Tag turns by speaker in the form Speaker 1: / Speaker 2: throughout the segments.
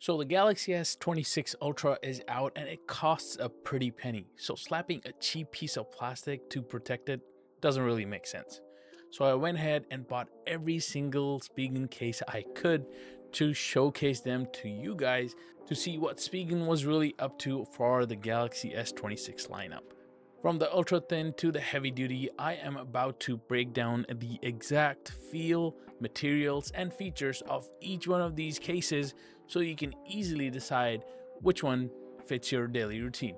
Speaker 1: So the Galaxy S26 Ultra is out and it costs a pretty penny. So slapping a cheap piece of plastic to protect it doesn't really make sense. So I went ahead and bought every single Spigen case I could to showcase them to you guys to see what Spigen was really up to for the Galaxy S26 lineup. From the ultra thin to the heavy duty, I am about to break down the exact feel, materials, and features of each one of these cases so you can easily decide which one fits your daily routine.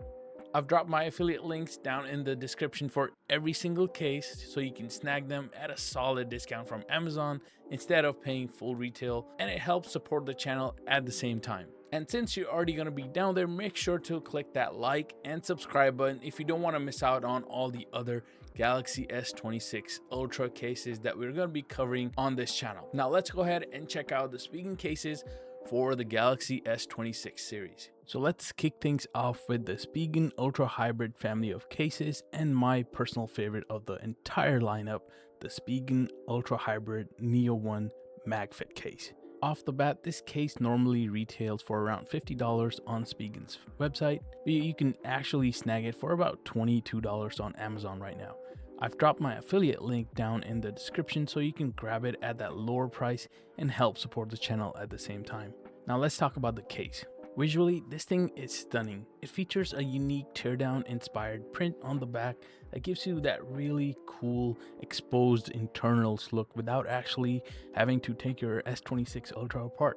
Speaker 1: I've dropped my affiliate links down in the description for every single case so you can snag them at a solid discount from Amazon instead of paying full retail, and it helps support the channel at the same time. And since you're already going to be down there, make sure to click that like and subscribe button if you don't want to miss out on all the other Galaxy S26 Ultra cases that we're going to be covering on this channel. Now let's go ahead and check out the Spigen cases for the Galaxy S26 series. So let's kick things off with the Spigen Ultra Hybrid family of cases and my personal favorite of the entire lineup, the Spigen Ultra Hybrid Neo 1 MagFit case. Off the bat, this case normally retails for around $50 on Spigen's website, but you can actually snag it for about $22 on Amazon right now. I've dropped my affiliate link down in the description so you can grab it at that lower price and help support the channel at the same time. Now let's talk about the case. Visually, this thing is stunning. It features a unique teardown inspired print on the back that gives you that really cool exposed internals look without actually having to take your S26 Ultra apart.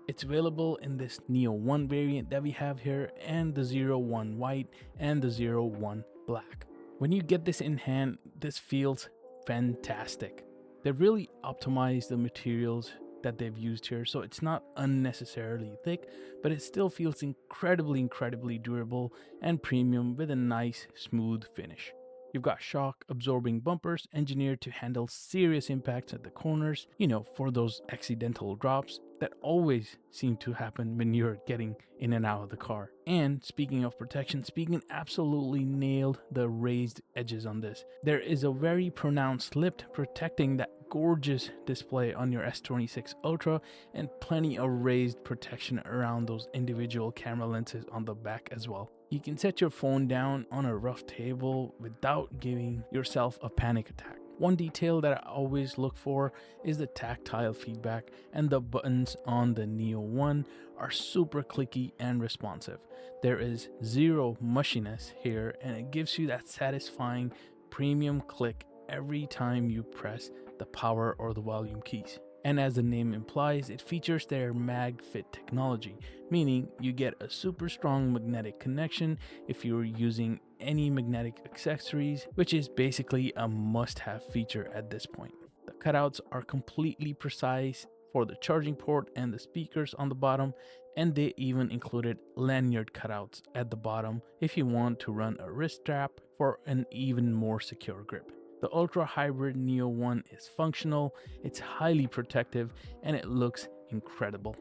Speaker 1: It's available in this Neo 1 variant that we have here, and the 01 white and the 01 black. When you get this in hand, this feels fantastic. They've really optimized the materials that they've used here, so it's not unnecessarily thick, but it still feels incredibly durable and premium with a nice smooth finish. You've got shock absorbing bumpers engineered to handle serious impacts at the corners, for those accidental drops that always seem to happen when you're getting in and out of the car. And speaking of protection, Spigen absolutely nailed the raised edges on this. There is a very pronounced lip protecting that gorgeous display on your S26 Ultra, and plenty of raised protection around those individual camera lenses on the back as well. You can set your phone down on a rough table without giving yourself a panic attack. One detail that I always look for is the tactile feedback, and the buttons on the Neo 1 are super clicky and responsive. There is zero mushiness here, and it gives you that satisfying premium click every time you press the power or the volume keys. And as the name implies, it features their MagFit technology, meaning you get a super strong magnetic connection if you're using any magnetic accessories, which is basically a must-have feature at this point. The cutouts are completely precise for the charging port and the speakers on the bottom, and they even included lanyard cutouts at the bottom if you want to run a wrist strap for an even more secure grip. The Ultra Hybrid Neo 1 is functional, it's highly protective, and it looks incredible.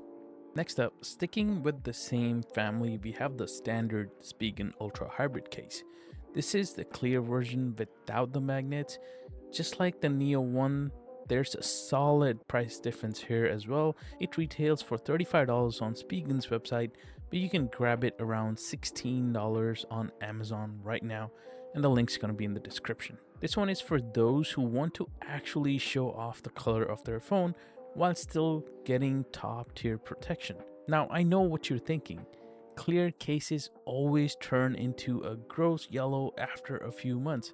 Speaker 1: Next up, sticking with the same family, we have the standard Spigen Ultra Hybrid case. This is the clear version without the magnets. Just like the Neo 1, there's a solid price difference here as well. It retails for $35 on Spigen's website, but you can grab it around $16 on Amazon right now, and the link's going to be in the description. This one is for those who want to actually show off the color of their phone while still getting top tier protection. Now, I know what you're thinking. Clear cases always turn into a gross yellow after a few months,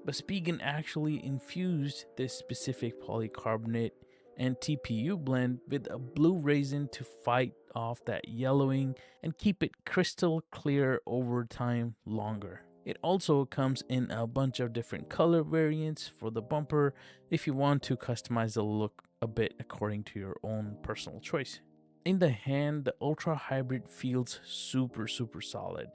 Speaker 1: but Spigen actually infused this specific polycarbonate and TPU blend with a blue resin to fight off that yellowing and keep it crystal clear over time longer. It also comes in a bunch of different color variants for the bumper if you want to customize the look a bit according to your own personal choice. In the hand, the Ultra Hybrid feels super solid.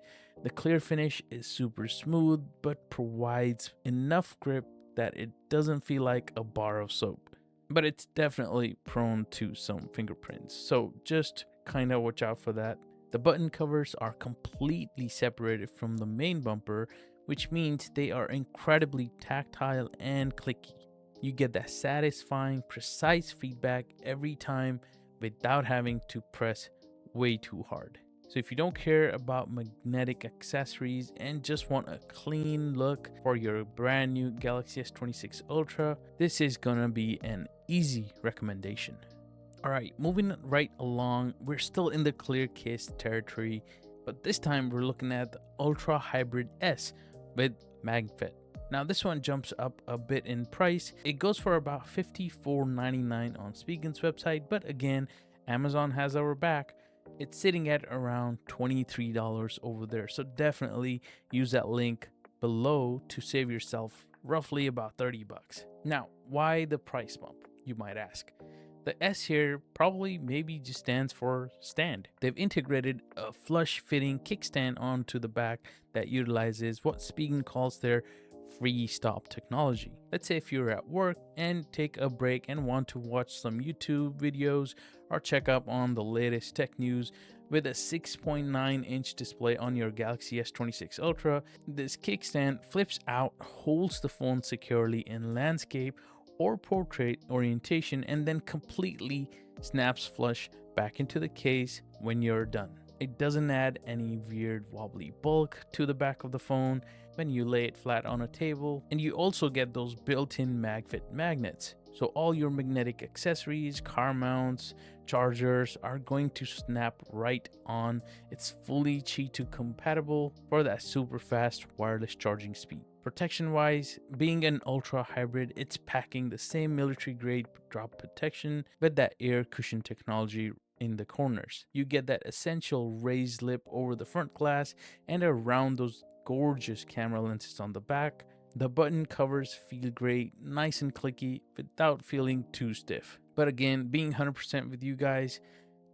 Speaker 1: The clear finish is super smooth but provides enough grip that it doesn't feel like a bar of soap. But it's definitely prone to some fingerprints, so just kinda watch out for that. The button covers are completely separated from the main bumper, which means they are incredibly tactile and clicky. You get that satisfying, precise feedback every time without having to press way too hard. So if you don't care about magnetic accessories and just want a clean look for your brand new Galaxy S26 Ultra, this is gonna be an easy recommendation. Alright, moving right along, we're still in the clear case territory, but this time we're looking at the Ultra Hybrid S with MagFit. Now this one jumps up a bit in price. It goes for about $54.99 on Spigen's website, but again, Amazon has our back. It's sitting at around $23 over there, so definitely use that link below to save yourself roughly about 30 bucks. Now, why the price bump, you might ask? The S here probably maybe just stands for stand. They've integrated a flush fitting kickstand onto the back that utilizes what Spigen calls their free stop technology. Let's say if you're at work and take a break and want to watch some YouTube videos or check up on the latest tech news with a 6.9-inch display on your Galaxy S26 Ultra, this kickstand flips out, holds the phone securely in landscape or portrait orientation, and then completely snaps flush back into the case when you're done. It doesn't add any weird wobbly bulk to the back of the phone when you lay it flat on a table, and you also get those built-in MagFit magnets. So all your magnetic accessories, car mounts, chargers are going to snap right on. It's fully Qi 2 compatible for that super fast wireless charging speed. Protection wise, being an ultra hybrid, it's packing the same military grade drop protection with that air cushion technology in the corners. You get that essential raised lip over the front glass and around those gorgeous camera lenses on the back. The button covers feel great, nice and clicky without feeling too stiff. But again, being 100% with you guys,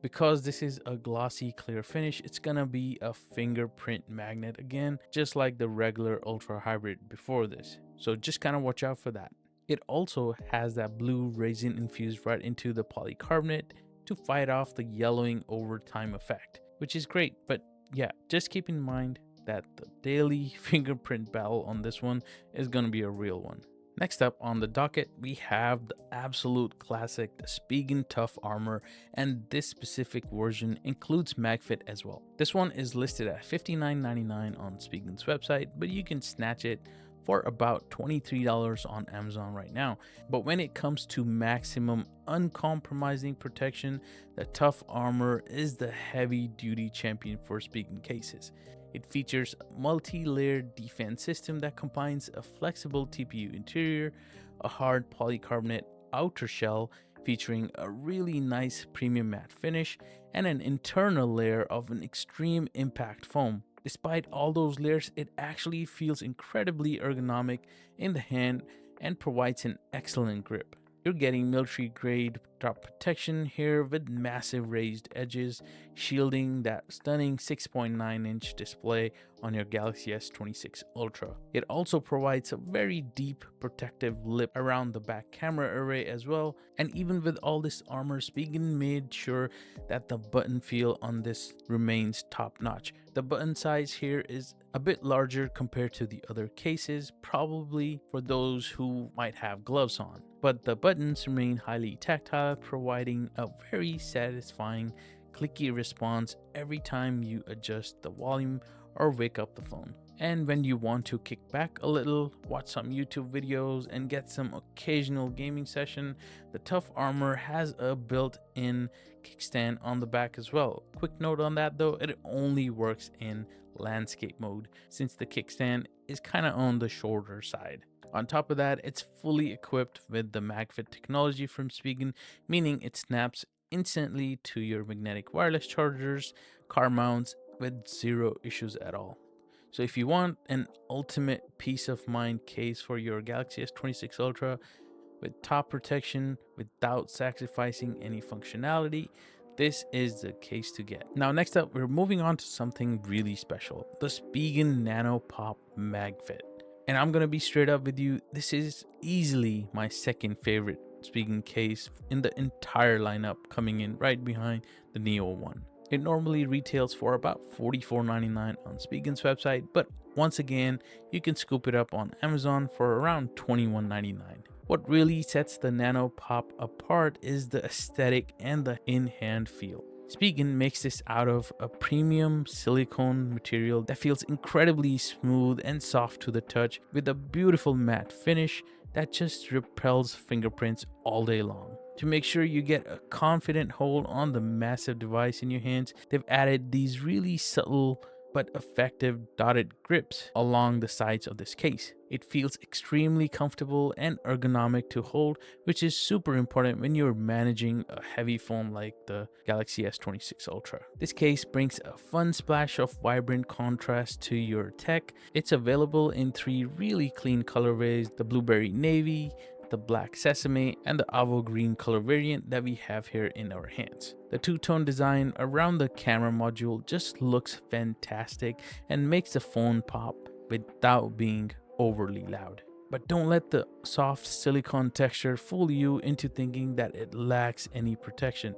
Speaker 1: because this is a glossy clear finish, it's gonna be a fingerprint magnet again, just like the regular Ultra Hybrid before this. So just kind of watch out for that. It also has that blue resin infused right into the polycarbonate to fight off the yellowing over time effect, which is great. But yeah, just keep in mind that the daily fingerprint battle on this one is gonna be a real one. Next up on the docket, we have the absolute classic, the Spigen Tough Armor, and this specific version includes MagFit as well. This one is listed at $59.99 on Spigen's website, but you can snatch it for about $23 on Amazon right now. But when it comes to maximum uncompromising protection, the Tough Armor is the heavy-duty champion for Spigen cases. It features a multi-layered defense system that combines a flexible TPU interior, a hard polycarbonate outer shell featuring a really nice premium matte finish, and an internal layer of an extreme impact foam. Despite all those layers, it actually feels incredibly ergonomic in the hand and provides an excellent grip. You're getting military grade drop protection here with massive raised edges, shielding that stunning 6.9-inch display on your Galaxy S26 Ultra. It also provides a very deep protective lip around the back camera array as well. And even with all this armor, Spigen made sure that the button feel on this remains top notch. The button size here is a bit larger compared to the other cases, probably for those who might have gloves on. But the buttons remain highly tactile, providing a very satisfying clicky response every time you adjust the volume or wake up the phone. And when you want to kick back a little, watch some YouTube videos, and get some occasional gaming session, the Tough Armor has a built-in kickstand on the back as well. Quick note on that though, it only works in landscape mode since the kickstand is kind of on the shorter side. On top of that, it's fully equipped with the MagFit technology from Spigen, meaning it snaps instantly to your magnetic wireless chargers, car mounts with zero issues at all. So if you want an ultimate peace of mind case for your Galaxy S26 Ultra with top protection without sacrificing any functionality, this is the case to get. Now next up, we're moving on to something really special, the Spigen Nano Pop MagFit. And I'm gonna be straight up with you, this is easily my second favorite Spigen case in the entire lineup, coming in right behind the Neo one. It normally retails for about $44.99 on Spigen's website, but once again, you can scoop it up on Amazon for around $21.99. What really sets the Nano Pop apart is the aesthetic and the in-hand feel. Spigen makes this out of a premium silicone material that feels incredibly smooth and soft to the touch, with a beautiful matte finish that just repels fingerprints all day long. To make sure you get a confident hold on the massive device in your hands, they've added these really subtle but effective dotted grips along the sides of this case. It feels extremely comfortable and ergonomic to hold, which is super important when you're managing a heavy phone like the Galaxy S26 Ultra. This case brings a fun splash of vibrant contrast to your tech. It's available in 3 really clean colorways: the blueberry navy, the black sesame, and the avo green color variant that we have here in our hands. The two-tone design around the camera module just looks fantastic and makes the phone pop without being overly loud. But don't let the soft silicone texture fool you into thinking that it lacks any protection.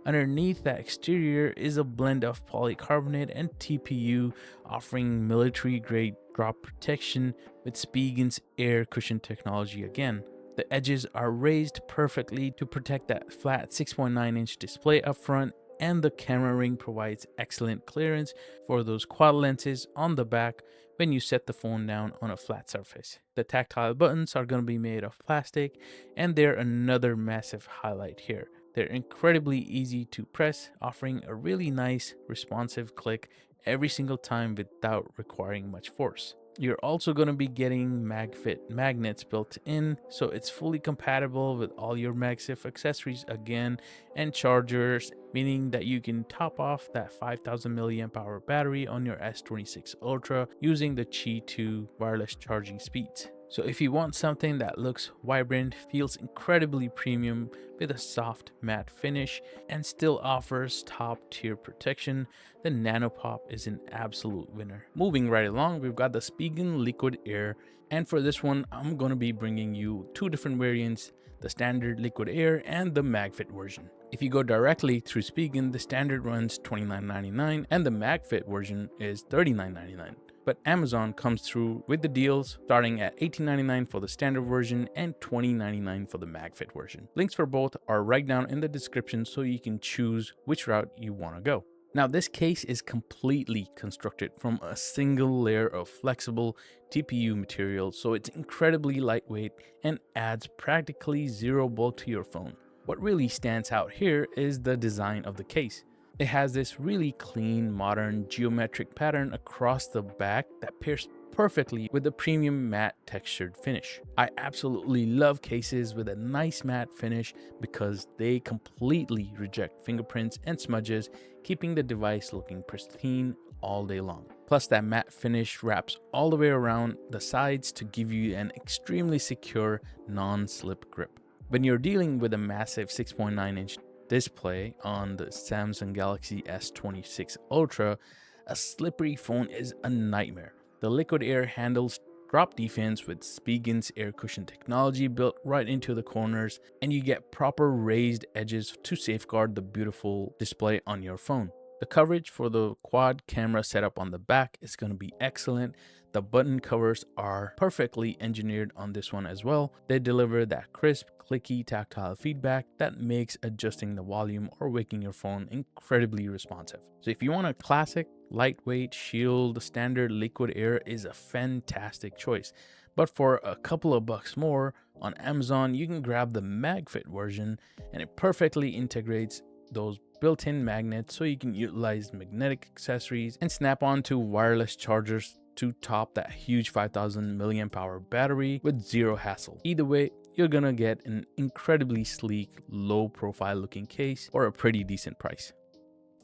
Speaker 1: Underneath that exterior is a blend of polycarbonate and TPU, offering military-grade drop protection with Spigen's air cushion technology again. The edges are raised perfectly to protect that flat 6.9-inch display up front, and the camera ring provides excellent clearance for those quad lenses on the back when you set the phone down on a flat surface. The tactile buttons are going to be made of plastic, and they're another massive highlight here. They're incredibly easy to press, offering a really nice responsive click every single time without requiring much force. You're also going to be getting MagFit magnets built in, so it's fully compatible with all your MagSafe accessories again, and chargers, meaning that you can top off that 5000 mAh battery on your S26 Ultra using the Qi 2 wireless charging speeds. So if you want something that looks vibrant, feels incredibly premium with a soft matte finish, and still offers top tier protection, the Nano Pop is an absolute winner. Moving right along, we've got the Spigen Liquid Air, and for this one, I'm going to be bringing you 2 different variants: the standard Liquid Air and the MagFit version. If you go directly through Spigen, the standard runs $29.99 and the MagFit version is $39.99. But Amazon comes through with the deals starting at $18.99 for the standard version and $20.99 for the MagFit version. Links for both are right down in the description so you can choose which route you want to go. Now, this case is completely constructed from a single layer of flexible TPU material, so it's incredibly lightweight and adds practically zero bulk to your phone. What really stands out here is the design of the case. It has this really clean, modern geometric pattern across the back that pairs perfectly with the premium matte textured finish. I absolutely love cases with a nice matte finish because they completely reject fingerprints and smudges, keeping the device looking pristine all day long. Plus, that matte finish wraps all the way around the sides to give you an extremely secure, non-slip grip. When you're dealing with a massive 6.9-inch display on the Samsung Galaxy S26 Ultra, a slippery phone is a nightmare. The Liquid Air handles drop defense with Spigen's air cushion technology built right into the corners, and you get proper raised edges to safeguard the beautiful display on your phone. The coverage for the quad camera setup on the back is going to be excellent. The button covers are perfectly engineered on this one as well. They deliver that crisp, clicky tactile feedback that makes adjusting the volume or waking your phone incredibly responsive. So if you want a classic, lightweight shield, the standard Liquid Air is a fantastic choice. But for a couple of bucks more on Amazon, you can grab the MagFit version, and it perfectly integrates those built-in magnets so you can utilize magnetic accessories and snap onto wireless chargers to top that huge 5000 mAh battery with zero hassle. Either way, you're gonna get an incredibly sleek, low profile looking case for a pretty decent price.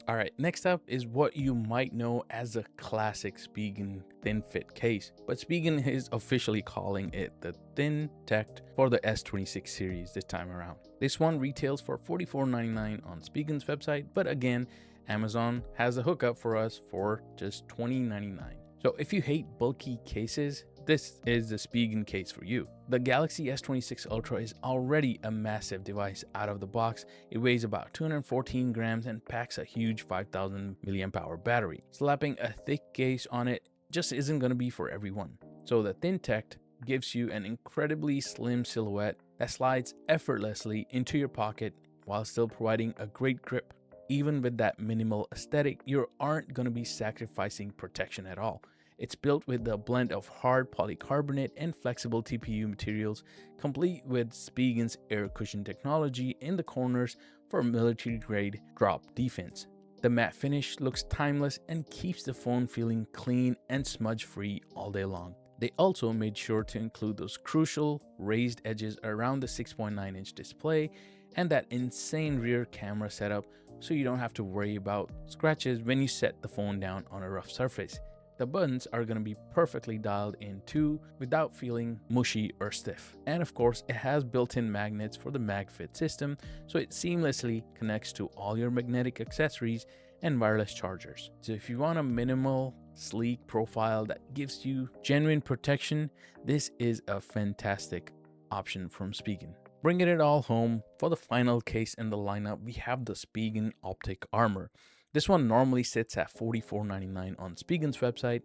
Speaker 1: Alright, next up is what you might know as a classic Spigen thin fit case, but Spigen is officially calling it the ThinTect for the S26 series this time around. This one retails for $44.99 on Spigen's website, but again, Amazon has a hookup for us for just $20.99. So if you hate bulky cases, this is the Spigen case for you. The Galaxy S26 Ultra is already a massive device out of the box. It weighs about 214 grams and packs a huge 5000 mAh battery. Slapping a thick case on it just isn't going to be for everyone. So the ThinTect gives you an incredibly slim silhouette that slides effortlessly into your pocket while still providing a great grip. even with that minimal aesthetic, you aren't going to be sacrificing protection at all. It's built with a blend of hard polycarbonate and flexible TPU materials, complete with Spigen's air cushion technology in the corners for military-grade drop defense. The matte finish looks timeless and keeps the phone feeling clean and smudge-free all day long. They also made sure to include those crucial raised edges around the 6.9-inch display and that insane rear camera setup, so you don't have to worry about scratches when you set the phone down on a rough surface. The buttons are going to be perfectly dialed in too without feeling mushy or stiff. And of course, it has built-in magnets for the MagFit system, so it seamlessly connects to all your magnetic accessories and wireless chargers. So if you want a minimal, sleek profile that gives you genuine protection, this is a fantastic option from Spigen. Bringing it all home, for the final case in the lineup, we have the Spigen Optik Armor. This one normally sits at $44.99 on Spigen's website,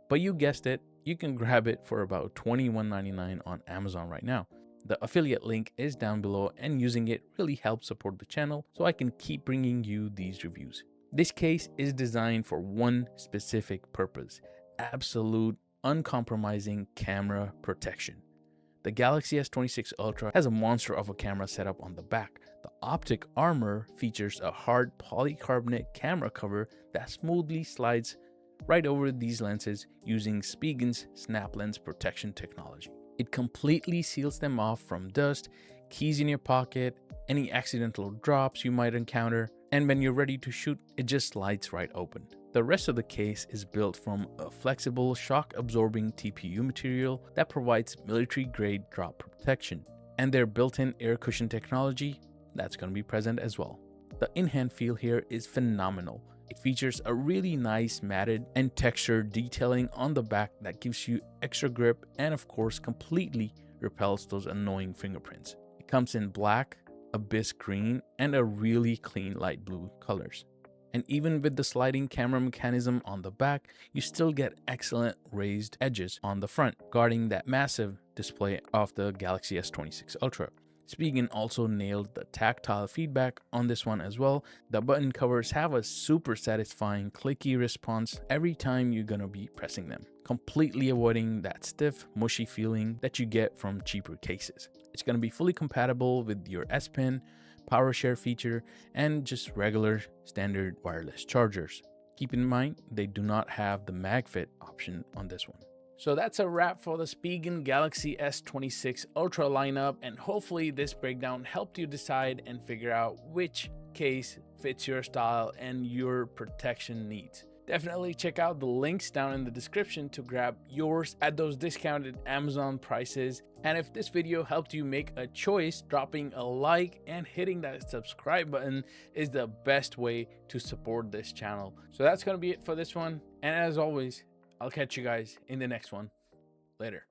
Speaker 1: but you guessed it, you can grab it for about $21.99 on Amazon right now. The affiliate link is down below, and using it really helps support the channel so I can keep bringing you these reviews. This case is designed for one specific purpose: absolute, uncompromising camera protection. The Galaxy S26 Ultra has a monster of a camera setup on the back. The Optik Armor features a hard polycarbonate camera cover that smoothly slides right over these lenses using Spigen's snap lens protection technology. It completely seals them off from dust, keys in your pocket, any accidental drops you might encounter, and when you're ready to shoot, it just slides right open. The rest of the case is built from a flexible, shock-absorbing TPU material that provides military-grade drop protection, and their built-in air cushion technology, that's going to be present as well. The in-hand feel here is phenomenal. It features a really nice matted and textured detailing on the back that gives you extra grip and of course completely repels those annoying fingerprints. It comes in black, abyss green, and a really clean light blue colors. And even with the sliding camera mechanism on the back, you still get excellent raised edges on the front, guarding that massive display of the Galaxy S26 Ultra. Spigen also nailed the tactile feedback on this one as well. The button covers have a super satisfying clicky response every time you're gonna be pressing them, completely avoiding that stiff, mushy feeling that you get from cheaper cases. It's gonna be fully compatible with your S Pen, power share feature, and just regular standard wireless chargers. Keep in mind, they do not have the MagFit option on this one. So that's a wrap for the Spigen Galaxy S26 Ultra lineup, and hopefully this breakdown helped you decide and figure out which case fits your style and your protection needs. Definitely check out the links down in the description to grab yours at those discounted Amazon prices. And if this video helped you make a choice, dropping a like and hitting that subscribe button is the best way to support this channel. So that's going to be it for this one. And as always, I'll catch you guys in the next one. Later.